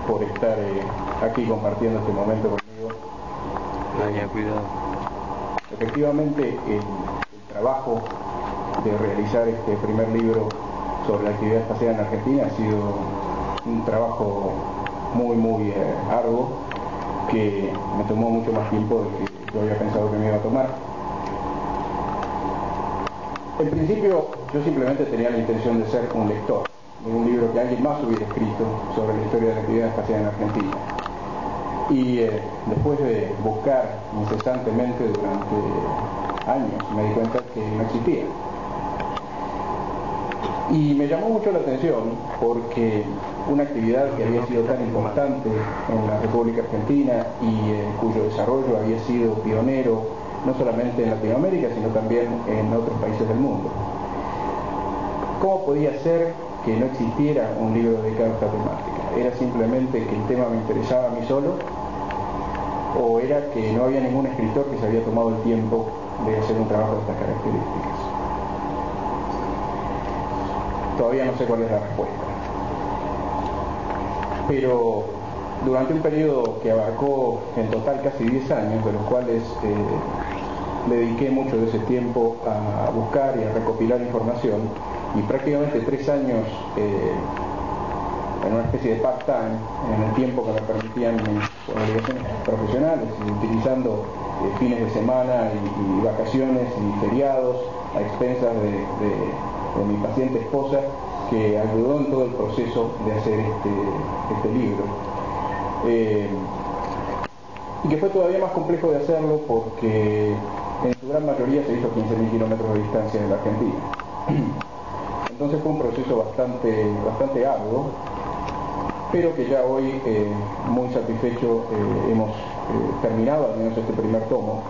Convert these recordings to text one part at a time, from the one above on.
por estar aquí compartiendo este momento conmigo. Cuidado. Efectivamente, el trabajo de realizar este primer libro sobre la actividad espacial en Argentina ha sido un trabajo muy arduo, que me tomó mucho más tiempo del que yo había pensado que me iba a tomar. En principio, yo simplemente tenía la intención de ser un lector de un libro que alguien más hubiera escrito sobre la historia de la actividad espacial en Argentina. Y después de buscar incesantemente durante años, me di cuenta que no existía. Y me llamó mucho la atención porque una actividad que había sido tan importante en la República Argentina y cuyo desarrollo había sido pionero no solamente en Latinoamérica, sino también en otros países del mundo. ¿Cómo podía ser que no existiera un libro dedicado a esta temática? ¿Era simplemente que el tema me interesaba a mí solo? ¿O era que no había ningún escritor que se había tomado el tiempo de hacer un trabajo de estas características? Todavía no sé cuál es la respuesta. Pero durante un periodo que abarcó en total casi 10 años, de los cuales le dediqué mucho de ese tiempo a buscar y a recopilar información, y prácticamente 3 años en una especie de part-time, en el tiempo que me permitían mis obligaciones profesionales, utilizando fines de semana y vacaciones y feriados a expensas de mi paciente esposa, que ayudó en todo el proceso de hacer este libro. Y que fue todavía más complejo de hacerlo porque en su gran mayoría se hizo a 15.000 kilómetros de distancia de la Argentina. Entonces fue un proceso bastante arduo, pero que ya hoy, muy satisfecho, hemos terminado al menos este primer tomo.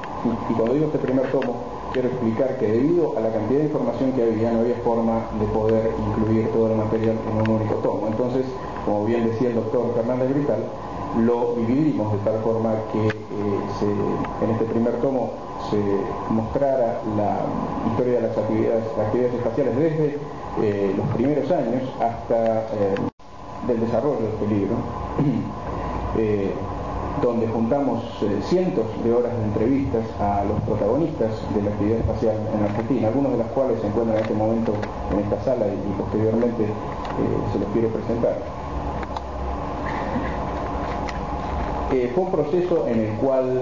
Y cuando digo este primer tomo, quiero explicar que debido a la cantidad de información que había, no había forma de poder incluir todo el material en un único tomo. Entonces, como bien decía el doctor Fernández Grital, lo dividimos de tal forma que en este primer tomo se mostrara la historia de las actividades espaciales desde los primeros años hasta del desarrollo de este libro, donde juntamos cientos de horas de entrevistas a los protagonistas de la actividad espacial en Argentina, algunos de los cuales se encuentran en este momento en esta sala y posteriormente se los quiero presentar. Fue un proceso en el cual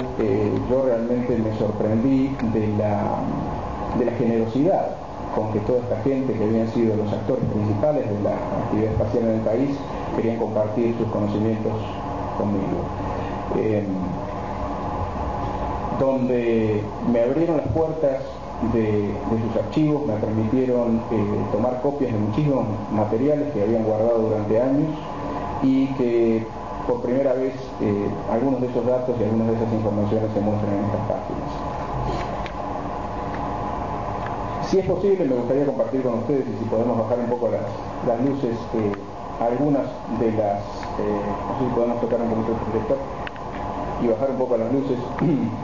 yo realmente me sorprendí de la generosidad con que toda esta gente, que habían sido los actores principales de la actividad espacial en el país, querían compartir sus conocimientos conmigo. Donde me abrieron las puertas de sus archivos, me permitieron tomar copias de muchísimos materiales que habían guardado durante años y que por primera vez algunos de esos datos y algunas de esas informaciones se muestran en estas páginas. Si es posible, me gustaría compartir con ustedes, y si podemos bajar un poco las luces, algunas de las, no sé si podemos tocar un poquito el proyector y bajar un poco las luces.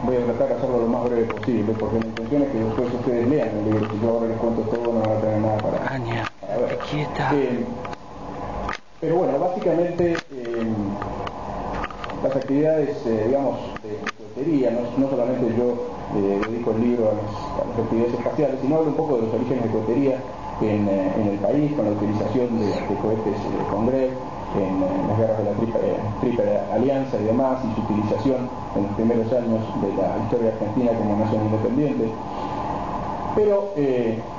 Voy a tratar de hacerlo lo más breve posible, porque la intención es que después ustedes lean el libro. Si yo ahora les cuento todo, no van a tener nada para ver. Pero bueno, básicamente las actividades, digamos, de cohetería, no solamente yo dedico el libro a las actividades espaciales, sino hablo un poco de los orígenes de cohetería en el país, con la utilización de cohetes Congreve, en las guerras de la Triple Alianza y demás, y su utilización en los primeros años de la historia argentina como nación independiente. Pero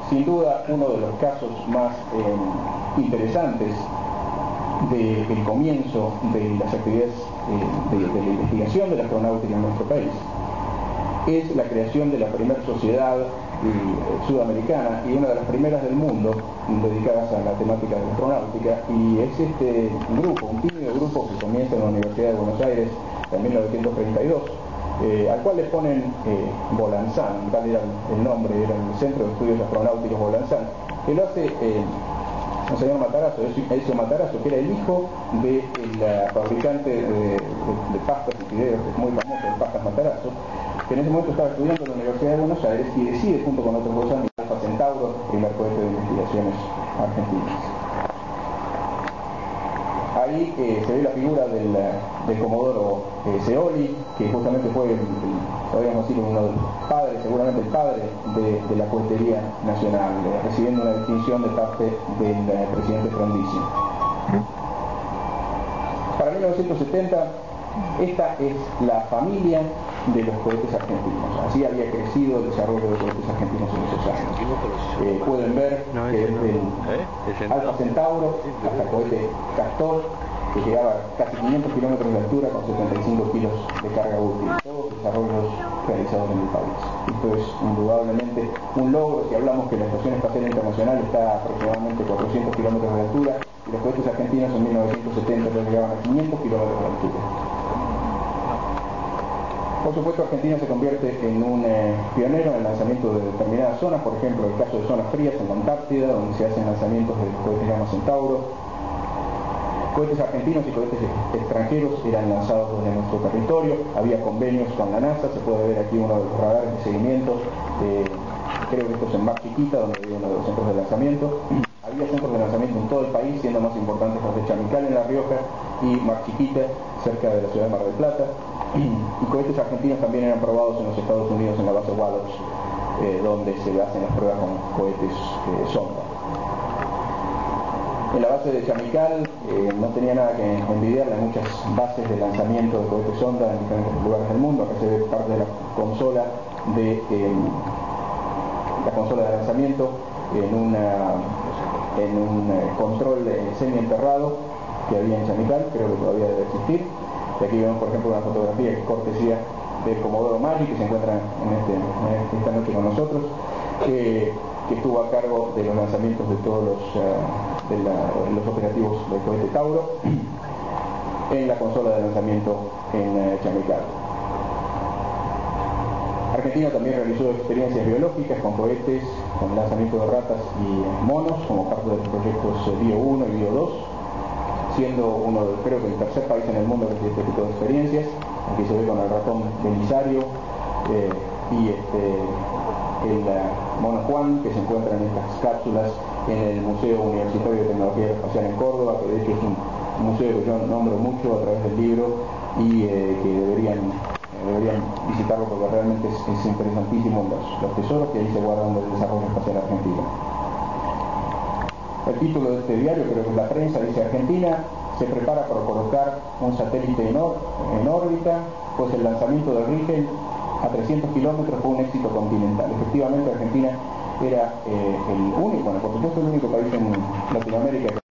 sin duda uno de los casos más interesantes del comienzo de las actividades de la investigación de la astronáutica en nuestro país es la creación de la primera sociedad sudamericana y una de las primeras del mundo dedicadas a la temática de la astronáutica, y es este grupo, un tímido grupo que comienza en la Universidad de Buenos Aires en 1932, al cual le ponen Bolanzán, tal era el nombre, era el Centro de Estudios Astronáuticos Bolanzán, que lo hace el señor Matarazzo, Ezio Matarazzo, que era el hijo del fabricante de pastas y fideos, que es muy famoso, el Pastas Matarazzo, que en ese momento estaba estudiando en la Universidad de Buenos Aires y decide, junto con otros 2 amigos, Alfa Centauro, primer cohete de investigaciones argentinas. Ahí Ahí se ve la figura del Comodoro Scioli, que justamente fue, podríamos decir, uno de los padres, seguramente el padre de la cohetería nacional, recibiendo una distinción de parte del presidente Frondizi. Para 1970, esta es la familia de los cohetes argentinos. Así había crecido el desarrollo de los cohetes argentinos en esos años. Pueden ver que desde el Alfa Centauro hasta el cohete Castor, que llegaba a casi 500 kilómetros de altura con 75 kilos de carga útil. Todos desarrollos realizados en el país. Esto es indudablemente un logro. Si hablamos que la Estación Espacial Internacional está a aproximadamente 400 kilómetros de altura, y los cohetes argentinos en 1970 ya llegaban a 500 kilómetros de altura. Por supuesto, Argentina se convierte en un pionero en el lanzamiento de determinadas zonas, por ejemplo, el caso de zonas frías en la Antártida, donde se hacen lanzamientos de cohetes Gamma Centauro. Cohetes argentinos y cohetes extranjeros eran lanzados desde nuestro territorio, había convenios con la NASA, se puede ver aquí uno de los radares de seguimiento, creo que esto es en Mar Chiquita, donde había uno de los centros de lanzamiento. Había centros de lanzamiento en todo el país, siendo más importantes los de Chamical en La Rioja y Mar Chiquita, cerca de la ciudad de Mar del Plata. Y cohetes argentinos también eran probados en los Estados Unidos en la base Wallops, donde se hacen las pruebas con cohetes sonda. En la base de Chamical no tenía nada que envidiarle a muchas bases de lanzamiento de cohetes sonda en diferentes lugares del mundo. Acá se ve parte de la consola de lanzamiento en un control semienterrado que había en Chamical, creo que todavía debe existir. Y aquí vemos, por ejemplo, una fotografía que es cortesía del Comodoro Maggi, que se encuentra esta noche con nosotros, que estuvo a cargo de los lanzamientos de todos los operativos del cohete Tauro en la consola de lanzamiento en Chamical. Argentina también realizó experiencias biológicas con cohetes, con lanzamiento de ratas y monos, como parte de los proyectos Bio 1 y Bio 2, siendo creo que el tercer país en el mundo que tiene este tipo de experiencias. Aquí se ve con el ratón Belisario y el mono Juan, que se encuentran en estas cápsulas en el Museo Universitario de Tecnología Espacial en Córdoba, que de hecho es un museo que yo nombro mucho a través del libro y que deberían visitarlo porque realmente es interesantísimo los tesoros que ahí se guardan del desarrollo espacial argentino. El título de este diario, creo que es La Prensa, dice: Argentina se prepara para colocar un satélite en órbita, pues el lanzamiento de Rigel a 300 kilómetros fue un éxito continental. Efectivamente, Argentina era el único, por supuesto el único país en Latinoamérica que